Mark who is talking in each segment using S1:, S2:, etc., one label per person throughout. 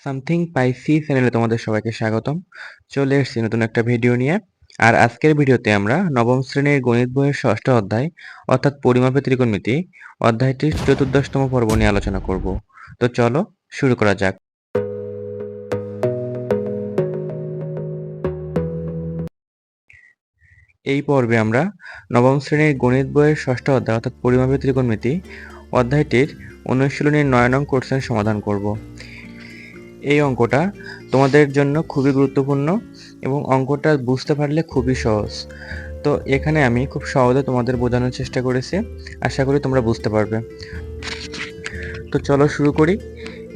S1: Something পাইসি চ্যানেলে তোমাদের সবাইকে স্বাগতম। চলে এসেছি নতুন একটা ভিডিও নিয়ে। আর আজকের ভিডিওতে আমরা নবম শ্রেণীর গণিত বইয়ের ষষ্ঠ অধ্যায় অর্থাৎ পরিমাপের ত্রিকোণমিতি অধ্যায়টির 14তম পর্ব নিয়ে আলোচনা করব। তো চলো শুরু করা যাক। এই পর্বে আমরা নবম শ্রেণীর গণিত বইয়ের ষষ্ঠ অধ্যায় অর্থাৎ পরিমাপের ত্রিকোণমিতি অধ্যায়টির অনুশীলনীর 9 নং কোশ্চেন সমাধান করব। এই অঙ্কটা তোমাদের জন্য খুবই গুরুত্বপূর্ণ এবং অঙ্কটা বুঝতে পারলে খুবই সহজ। তো এখানে আমি খুব সহজে তোমাদের বোঝানোর চেষ্টা করেছি, আশা করি তোমরা বুঝতে পারবে। তো চলো শুরু করি।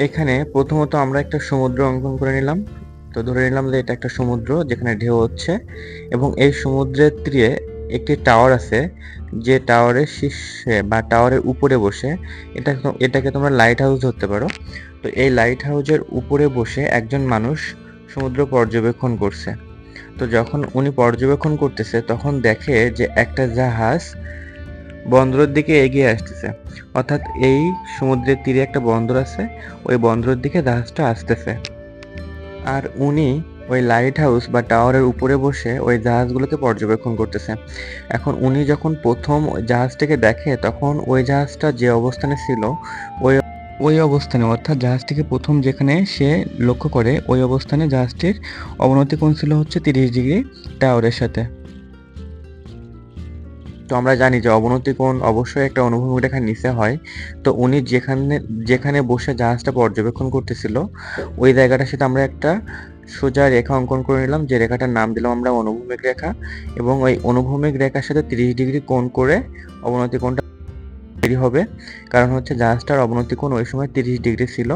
S1: এখানে প্রথমত আমরা একটা সমুদ্র অঙ্কন করে নিলাম। তো ধরে নিলাম যে এটা একটা সমুদ্র যেখানে ঢেউ হচ্ছে এবং এই সমুদ্রের তীরে একটি টাওয়ার আছে, যে টাওয়ারের শীর্ষে বা টাওয়ারের উপরে বসে এটাকে তোমরা লাইট হাউস ধরতে পারো। তো এই লাইট হাউসের উপরে বসে একজন মানুষ সমুদ্র পর্যবেক্ষণ করছে। তো যখন উনি পর্যবেক্ষণ করতেছে তখন দেখে যে একটা জাহাজ বন্দরের দিকে এগিয়ে আসতেছে, অর্থাৎ এই সমুদ্রের তীরে একটা বন্দর আছে, ওই বন্দরের দিকে জাহাজটা আসতেছে। আর উনি ওই লাইট হাউস বা টাওয়ারের উপরে বসে ওই জাহাজগুলোকে পর্যবেক্ষণ করতেছে। এখন উনি যখন প্রথম ওই জাহাজটাকে দেখে তখন ওই জাহাজটা যে অবস্থানে ছিল ওই ওই অবস্থানে, অর্থাৎ জাহাজটিকে প্রথম যেখানে সে লক্ষ্য করে ওই অবস্থানে জাহাজটির অবনতি কোণ ছিল হচ্ছে 30 ডিগ্রি টাওয়ারের সাথে। তো আমরা জানি যে অবনতি কোণ অবশ্যই একটা অনুভূমিক রেখার নিচে হয়। তো উনি যেখানে যেখানে বসে জাহাজটা পর্যবেক্ষণ করতেছিল ওই জায়গাটার সাথে আমরা একটা সোজা রেখা অঙ্কন করে নিলাম, যে রেখাটার নাম দিলাম আমরা অনুভূমিক রেখা, এবং ওই অনুভূমিক রেখার সাথে 30 ডিগ্রি কোণ করে অবনতি কোণটা তৈরি হবে। কারণ হচ্ছে জাহাজটার অবনতি কোণ ওই সময় 30 ডিগ্রি ছিল,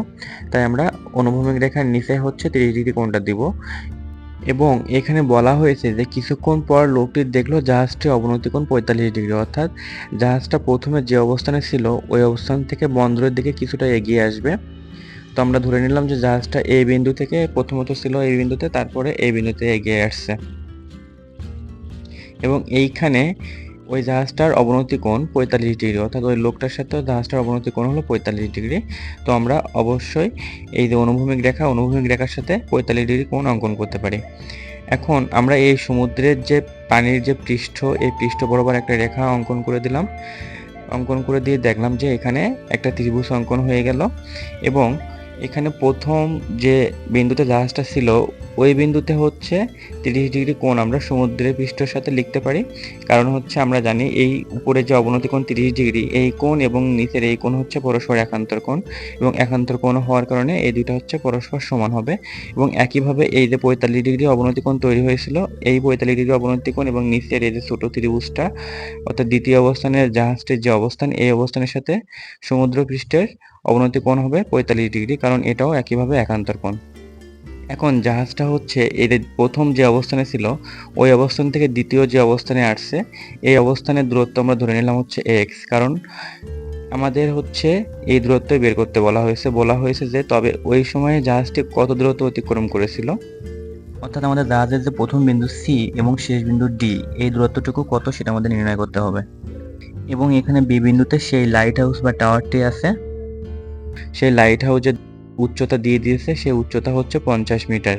S1: তাই আমরা অনুভূমিক রেখার নিচে হচ্ছে 30 ডিগ্রি কোণটা দিব। এবং এখানে বলা হয়েছে যে কিছুক্ষণ পর লোকটি দেখলো জাহাজটির অবনতি কোণ 45 ডিগ্রি, অর্থাৎ জাহাজটা প্রথমে যে অবস্থানে ছিল ওই অবস্থান থেকে বন্দরের দিকে কিছুটা এগিয়ে আসবে। তো আমরা ধরে নিলাম যে জাহাজটা এই বিন্দু থেকে প্রথমত ছিল এই বিন্দুতে, তারপরে এই বিন্দুতে এগিয়ে আসছে এবং এইখানে ওই জাহাজটার অবনতি কোণ 45 ডিগ্রি, অর্থাৎ ওই লোকটার সাথে জাহাজটার অবনতি কোণ হলো 45 ডিগ্রি। তো আমরা অবশ্যই এই যে অনুভূমিক রেখার সাথে 45 ডিগ্রি কোণ অঙ্কন করতে পারি। এখন আমরা এই সমুদ্রের যে পানির যে পৃষ্ঠ, এই পৃষ্ঠ বরাবর একটা রেখা অঙ্কন করে দিলাম। অঙ্কন করে দিয়ে দেখলাম যে এখানে একটা ত্রিভুজ অঙ্কন হয়ে গেল এবং এখানে প্রথম যে বিন্দুতে জাহাজটা ছিল ওই বিন্দুতে হচ্ছে 30 ডিগ্রি কোণ আমরা সমুদ্রের পৃষ্ঠের সাথে লিখতে পারি। কারণ হচ্ছে আমরা জানি এই উপরে যে অবনতি কোণ 30 ডিগ্রি, এই কোণ এবং নিচের এই কোণ হচ্ছে পরস্পর একান্তর কোণ, এবং একান্তর কোণ হওয়ার কারণে এই দুটো হচ্ছে পরস্পর সমান হবে। এবং একইভাবে এই যে 45 ডিগ্রি অবনতি কোণ তৈরি হয়েছিল, এই 45 ডিগ্রি অবনতি কোণ এবং নিচের এই যে ছোট ত্রিভুজটা অর্থাৎ দ্বিতীয় অবস্থানের জাহাজটির যে অবস্থান, এই অবস্থানের সাথে সমুদ্র পৃষ্ঠের অবনতি কোণ হবে 45 ডিগ্রি, কারণ এটাও একইভাবে একান্তর কোণ। এখন জাহাজটা হচ্ছে এই প্রথম যে অবস্থানে ছিল ওই অবস্থান থেকে দ্বিতীয় যে অবস্থানে আসছে, এই অবস্থানের দূরত্ব আমরা ধরে নিলাম হচ্ছে x, কারণ আমাদের হচ্ছে এই দূরত্ব বের করতে বলা হয়েছে যে তবে ওই সময়ে জাহাজটি কত দূরত্ব অতিক্রম করেছিল, অর্থাৎ আমাদের জাহাজের যে প্রথম বিন্দু C এবং শেষ বিন্দু D, এই দূরত্বটুকু কত সেটা আমাদের নির্ণয় করতে হবে। এবং এখানে বি বিন্দুতে সেই লাইট হাউস বা টাওয়ারটি আছে, সেই লাইট হাউসের উচ্চতা দিয়ে দিয়েছে, সেই উচ্চতা হচ্ছে 50 মিটার,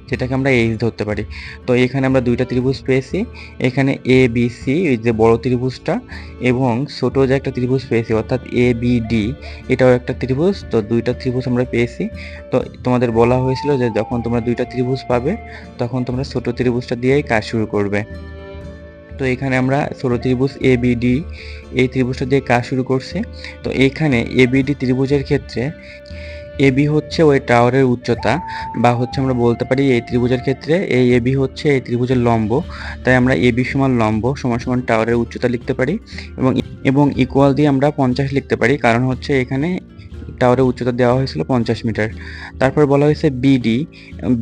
S1: যেটাকে আমরা এইচ ধরতে পারি। তো এখানে আমরা দুইটা ত্রিভুজ পেয়েছি, এখানে এ বি সি এই যে বড় ত্রিভুজটা এবং ছোট যে একটা ত্রিভুজ পেয়েছি অর্থাৎ এ বি ডি, এটাও একটা ত্রিভুজ। তো দুইটা ত্রিভুজ আমরা পেয়েছি। তো তোমাদের বলা হয়েছিল যে যখন তোমরা দুইটা ত্রিভুজ পাবে তখন তোমরা ছোট ত্রিভুজটা দিয়েই কাজ শুরু করবে। তো এখানে আমরা ছোট ত্রিভুজ এবিডি এই ত্রিভুজটা দিয়ে কাজ শুরু করছি। তো এখানে এবিডি ত্রিভুজের ক্ষেত্রে এবি হচ্ছে ওই টাওয়ারের উচ্চতা, বা হচ্ছে আমরা বলতে পারি এই ত্রিভুজের ক্ষেত্রে এই এবি হচ্ছে এই ত্রিভুজের লম্ব। তাই আমরা এবি সমান লম্ব সমান সমান টাওয়ারের উচ্চতা লিখতে পারি এবং এবং ইকুয়াল দিয়ে আমরা 50 লিখতে পারি, কারণ হচ্ছে এখানে টাওয়ারের উচ্চতা দেওয়া হয়েছিল 50 মিটার। তারপর বলা হয়েছে বিডি,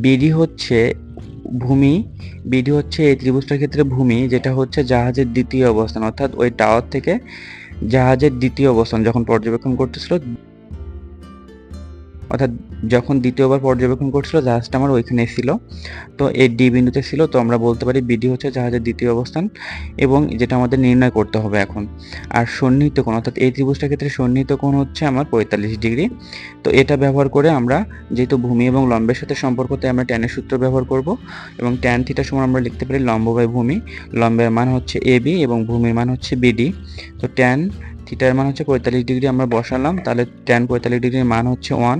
S1: বিডি হচ্ছে ভূমি, বিডি হচ্ছে এই ত্রিভুজটার ক্ষেত্রে ভূমি, যেটা হচ্ছে জাহাজের দ্বিতীয় অবস্থান, অর্থাৎ ওই টাওয়ার থেকে জাহাজের দ্বিতীয় অবস্থান যখন পর্যবেক্ষণ করতেছিল অর্থাৎ যখন দ্বিতীয়বার পর্যবেক্ষণ করছিল জাহাজটা আমার ওইখানে ছিল। তো এই ডি বিন্দুতে ছিল, তো আমরা বলতে পারি বিডি হচ্ছে জাহাজের দ্বিতীয় অবস্থান এবং যেটা আমাদের নির্ণয় করতে হবে এখন। আর সন্নিহিত কোণ অর্থাৎ এই ত্রিভুজটার ক্ষেত্রে সন্নিহিত কোণ হচ্ছে আমার 45 ডিগ্রি। তো এটা ব্যবহার করে আমরা যেহেতু ভূমি এবং লম্বের সাথে সম্পর্ক, তাই আমরা ট্যানের সূত্র ব্যবহার করব এবং ট্যান থিটা সমান আমরা লিখতে পারি লম্ব বাই ভূমি। লম্বের মান হচ্ছে এবি এবং ভূমির মান হচ্ছে বিডি। তো ট্যান থিটার মান হচ্ছে 45 ডিগ্রি আমরা বসালাম, তাহলে ট্যান 45 ডিগ্রির মান হচ্ছে 1।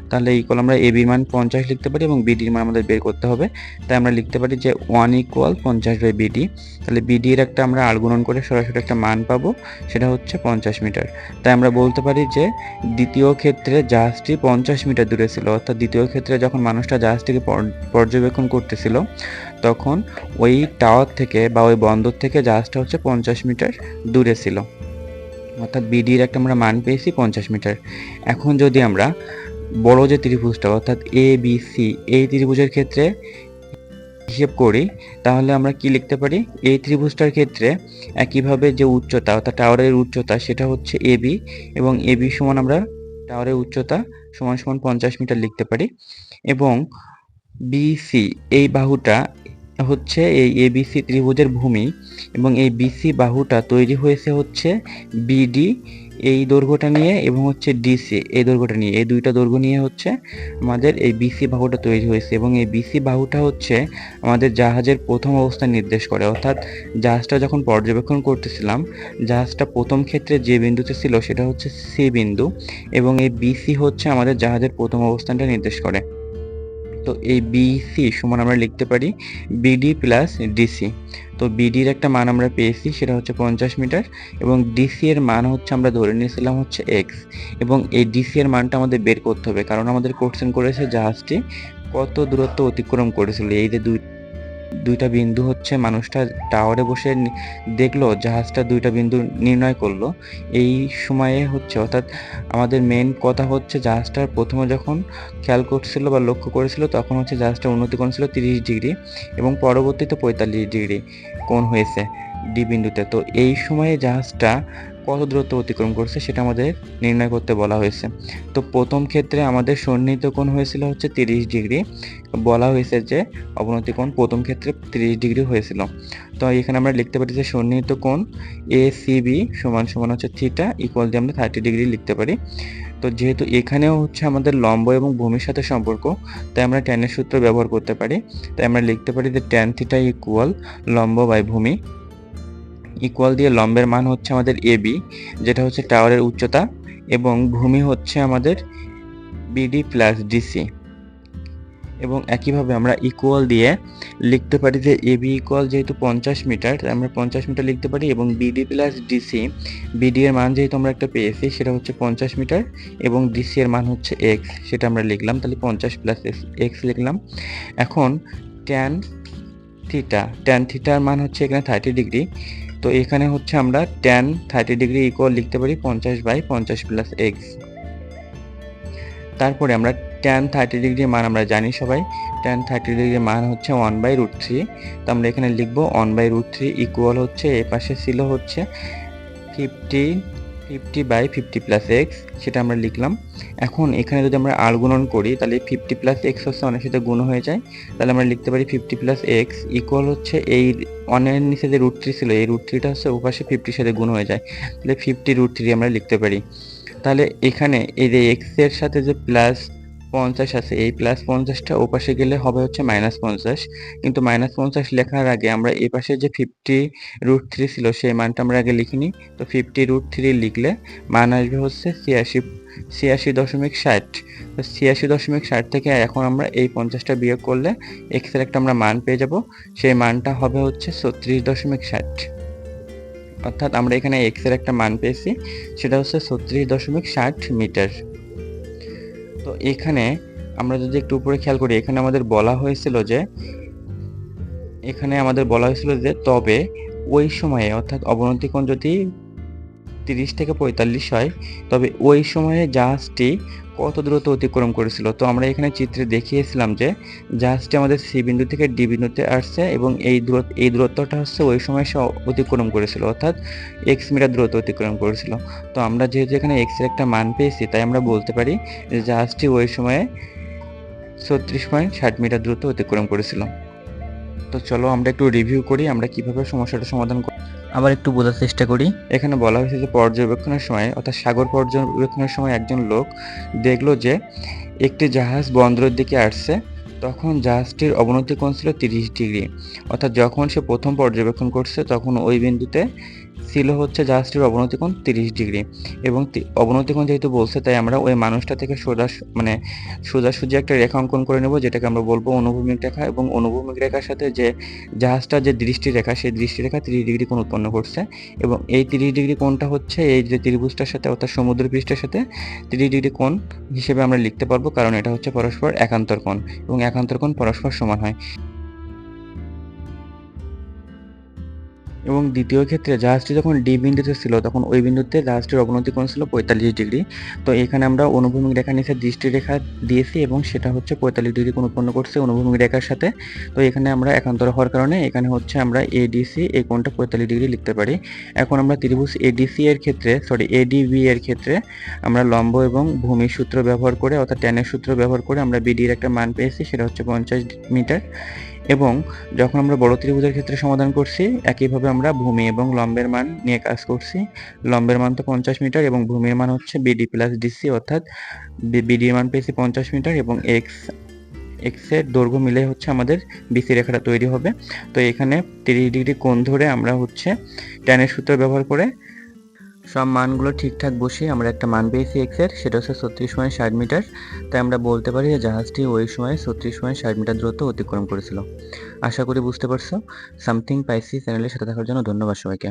S1: তাহলে ইকুয়াল আমরা এবির মান 50 লিখতে পারি এবং বিডির মান আমাদের বের করতে হবে, তাই আমরা লিখতে পারি যে 1 ইকুয়াল 50 বাই বিডি। তাহলে বিডি এর একটা আমরা আর গুণন করে সরাসরি একটা মান পাবো, সেটা হচ্ছে 50 মিটার। তাই আমরা বলতে পারি যে দ্বিতীয় ক্ষেত্রে জাহাজটি 50 মিটার দূরে ছিল, অর্থাৎ দ্বিতীয় ক্ষেত্রে যখন মানুষটা জাহাজটিকে পর্যবেক্ষণ করতেছিল তখন ওই টাওয়ার থেকে বা ওই বন্দর থেকে জাহাজটা হচ্ছে 50 মিটার দূরে ছিল, অর্থাৎ বিডির একটা আমরা মান পেয়েছি 50 মিটার। এখন যদি আমরা বড় যে ত্রিভুজটা অর্থাৎ এ বি সি, এই ত্রিভুজের ক্ষেত্রে হিসেব করি, তাহলে আমরা কি লিখতে পারি? এই ত্রিভুজটার ক্ষেত্রে একইভাবে যে উচ্চতা অর্থাৎ টাওয়ারের উচ্চতা সেটা হচ্ছে এবি এবং এবি সমান আমরা টাওয়ারের উচ্চতা সমান সমান 50 মিটার লিখতে পারি এবং বিসি এই বাহুটা হচ্ছে এই এবিসি ত্রিভুজের ভূমি এবং এই বিসি বাহুটা তৈরি হয়েছে হচ্ছে বিডি এই দৈর্ঘ্যটা নিয়ে এবং হচ্ছে ডিসি এই দৈর্ঘ্যটা নিয়ে, এই দুইটা দৈর্ঘ্য নিয়ে হচ্ছে আমাদের এই বিসি বাহুটা তৈরি হয়েছে এবং এই বিসি বাহুটা হচ্ছে আমাদের জাহাজের প্রথম অবস্থান নির্দেশ করে। অর্থাৎ জাহাজটা যখন পর্যবেক্ষণ করতেছিলাম, জাহাজটা প্রথম ক্ষেত্রে যে বিন্দুতে ছিল সেটা হচ্ছে সি বিন্দু এবং এই বিসি হচ্ছে আমাদের জাহাজের প্রথম অবস্থানটা নির্দেশ করে। তো এই বিসি সমান আমরা লিখতে পারি বিডি প্লাস ডিসি। তো বিডির একটা মান আমরা পেয়েছি সেটা হচ্ছে 50 মিটার এবং ডিসি এর মান হচ্ছে আমরা ধরে নিয়েছিলাম হচ্ছে এক্স এবং এই ডিসি এর মানটা আমাদের বের করতে হবে, কারণ আমাদের কোশ্চেন করেছে জাহাজটি কত দূরত্ব অতিক্রম করেছিল। এই যে দুইটা বিন্দু হচ্ছে মানুষটা টাওয়ারে বসে দেখলো, জাহাজটা দুইটা বিন্দু নির্ণয় করলো। এই সময়ে হচ্ছে অর্থাৎ আমাদের মেন কথা হচ্ছে জাহাজটার প্রথমে যখন খেয়াল করছিল বা লক্ষ্য করেছিল তখন হচ্ছে জাহাজটা উন্নতি কোণ ছিল 30 ডিগ্রি এবং পরবর্তীতে 45 ডিগ্রি কোণ হয়েছে ডি বিন্দুতে। তো এই সময়ে জাহাজটা কত দূরত্ব অতিক্রম করছে সেটা আমাদের নির্ণয় করতে বলা হয়েছে। তো প্রথম ক্ষেত্রে আমাদের সন্নিহিত কোণ হয়েছিল হচ্ছে 30 ডিগ্রি, বলা হয়েছে যে অবনতি কোণ প্রথম ক্ষেত্রে 30 ডিগ্রি হয়েছিল। তো এখানে আমরা লিখতে পারি যে সন্নিহিত কোণ এ সি বি সমান সমান হচ্ছে থিটা ইকুয়াল দিয়ে আমরা 30 ডিগ্রি লিখতে পারি। তো যেহেতু এখানেও হচ্ছে আমাদের লম্ব এবং ভূমির সাথে সম্পর্ক, তাই আমরা ট্যানের সূত্র ব্যবহার করতে পারি। তাই আমরা লিখতে পারি যে ট্যান থিটা ইকুয়াল লম্ব বাই ভূমি ইকুয়াল দিয়ে লম্বের মান হচ্ছে আমাদের এবি যেটা হচ্ছে টাওয়ারের উচ্চতা এবং ভূমি হচ্ছে আমাদের বিডি প্লাস ডিসি এবং একইভাবে আমরা ইকুয়াল দিয়ে লিখতে পারি যে এবি ইকুয়াল যেহেতু 50 মিটার আমরা 50 মিটার লিখতে পারি এবং বিডি প্লাস ডিসি, বিডি এর মান যেহেতু আমরা একটা পেয়েছি সেটা হচ্ছে 50 মিটার এবং ডিসি এর মান হচ্ছে এক্স, সেটা আমরা লিখলাম, তাহলে 50 প্লাস এক্স লিখলাম। এখন ট্যান থিটার মান হচ্ছে এখানে 30 ডিগ্রি, তো এখানে হচ্ছে আমরা ট্যান 30 ডিগ্রি ইকুয়াল লিখতে পারি 50 বাই 50 প্লাস এক্স। তারপরে আমরা ট্যান 30 ডিগ্রির মান আমরা জানি সবাই, ট্যান 30 ডিগ্রির মান হচ্ছে 1/√3। তো আমরা এখানে লিখবো 1/√3 ইকুয়াল হচ্ছে এ পাশে ছিল হচ্ছে 50 বাই 50 প্লাস এক্স, সেটা আমরা লিখলাম। এখন এখানে যদি আমরা আর গুণন করি তাহলে 50 প্লাস এক্স হচ্ছে অনেক সাথে গুণ হয়ে যায়, তাহলে আমরা লিখতে পারি 50 প্লাস এক্স ইকুয়াল হচ্ছে এই অনের নিচে যে √3 ছিল এই √3টা হচ্ছে ওপাশে 50 সাথে গুণ হয়ে যায়, তাহলে 50√3 আমরা লিখতে পারি। তাহলে এখানে এই যে এক্স এর সাথে যে প্লাস 50 আছে এই প্লাস 50টা ওপাশে গেলে হবে হচ্ছে -50, কিন্তু -50 লেখার আগে আমরা এই পাশে যে 50√3 ছিল সেই মানটা আমরা আগে লিখিনি। তো 50√3 লিখলে মান আসবে হচ্ছে 86.60। তো 86.60 থেকে এখন আমরা এই 50টা বিয়োগ করলে এক্স এর একটা আমরা মান পেয়ে যাব, সেই মানটা হবে হচ্ছে 36.60। অর্থাৎ আমরা এখানে এক্স এর একটা মান পেয়েছি সেটা হচ্ছে 36.60 মিটার। তো এখানে আমরা যদি একটু উপরে খেয়াল করি, এখানে আমাদের বলা হয়েছিল যে তবে ওই সময়ে অর্থাৎ অবনতি কোণ যদি 30 থেকে 45 হয়, তবে ওই সময়ে জাহাজটি কত দূরত্ব অতিক্রম করেছিল? তো আমরা এখানে চিত্রে দেখিয়েছিলাম যে জাহাজটি আমাদের সি বিন্দু থেকে ডি বিন্দুতে আসছে এবং এই দূরত্বটা হচ্ছে ওই সময় সে অতিক্রম করেছিল, অর্থাৎ x মিটার দূরত্ব অতিক্রম করেছিল। তো আমরা যেহেতু এখানে x এর একটা মান পেয়েছি, তাই আমরা বলতে পারি যে জাহাজটি ওই সময়ে 36.60 মিটার দূরত্ব অতিক্রম করেছিল। তো চলো আমরা একটু রিভিউ করি আমরা কিভাবে সমস্যাটা সমাধান করি। আবার একটু বোঝার চেষ্টা করি। এখানে বলা হয়েছে যে পর্যবেক্ষণের সময় অর্থাৎ সাগর পর্যবেক্ষণের সময় একজন লোক দেখলো যে একটি জাহাজ বন্দরের দিকে আসছে। তখন জাহাজটির অবনতি কোণ ছিল 30 ডিগ্রি। অর্থাৎ যখন সে প্রথম পর্যবেক্ষণ করছে তখন ওই বিন্দুতে ছিল হচ্ছে জাহাজটির অবনতি কোণ 30 ডিগ্রি এবং অবনতি কোণ যেহেতু বলছে, তাই আমরা ওই মানুষটা থেকে সোজাসুজি একটা রেখা অঙ্কন করে নেব, যেটাকে আমরা বলবো অনুভূমিক রেখা। এবং অনুভূমিক রেখার সাথে যে জাহাজটার যে দৃষ্টিরেখা, সেই দৃষ্টিরেখা 30 ডিগ্রি কোণ উৎপন্ন করছে এবং এই 30 ডিগ্রি কোণটা হচ্ছে এই যে ত্রিভুজটার সাথে অর্থাৎ সমুদ্র পৃষ্ঠের সাথে 30 ডিগ্রি কোণ হিসেবে আমরা লিখতে পারবো, কারণ এটা হচ্ছে পরস্পর একান্তর কোণ এবং একান্তর কোণ পরস্পর সমান হয়। এবং দ্বিতীয় ক্ষেত্রে জাহাজটি যখন ডি বিন্দুতে ছিল তখন ওই বিন্দুতে জাহাজটির অবনতি কোণ ছিল 45 ডিগ্রি। তো এখানে আমরা অনুভূমিক রেখার নিচে দৃষ্টিরেখা দিয়েছি এবং সেটা হচ্ছে 45 ডিগ্রি কোণ উৎপন্ন করছে অনুভূমিক রেখার সাথে। তো এখানে আমরা একান্তর হওয়ার কারণে এখানে হচ্ছে আমরা এডিসি এই কোণটা 45 ডিগ্রি লিখতে পারি। এখন আমরা ত্রিভুজ এডিবি এর ক্ষেত্রে আমরা লম্ব এবং ভূমির সূত্র ব্যবহার করে অর্থাৎ ট্যানের সূত্র ব্যবহার করে আমরা বিডির একটা মান পেয়েছি, সেটা হচ্ছে 50 মিটার। এবং যখন আমরা বড় ত্রিভুজের ক্ষেত্রে সমাধান করছি, একইভাবে আমরা ভূমি এবং লম্বের মান নিয়ে কাজ করছি। লম্বের মান তো 50 মিটার এবং ভূমির মান হচ্ছে বিডি প্লাস ডিসি, অর্থাৎ বিডির মান পেয়েছি 50 মিটার এবং এক্স এর দৈর্ঘ্য মিলে হচ্ছে আমাদের বিসি রেখাটা তৈরি হবে। তো এখানে 30 ডিগ্রি কোণ ধরে আমরা হচ্ছে ট্যানের সূত্র ব্যবহার করে সব মানগুলো ঠিকঠাক বসিয়ে আমরা একটা মান পেয়েছি এক্স এর, সেটা হচ্ছে 36.60 মিটার। তাই আমরা বলতে পারি যে জাহাজটি ওই সময় 36.60 মিটার দূরত্ব অতিক্রম করেছিল। আশা করি বুঝতে পারছো। সামথিং পাইসি চ্যানেলের সাথে থাকার জন্য ধন্যবাদ সবাইকে।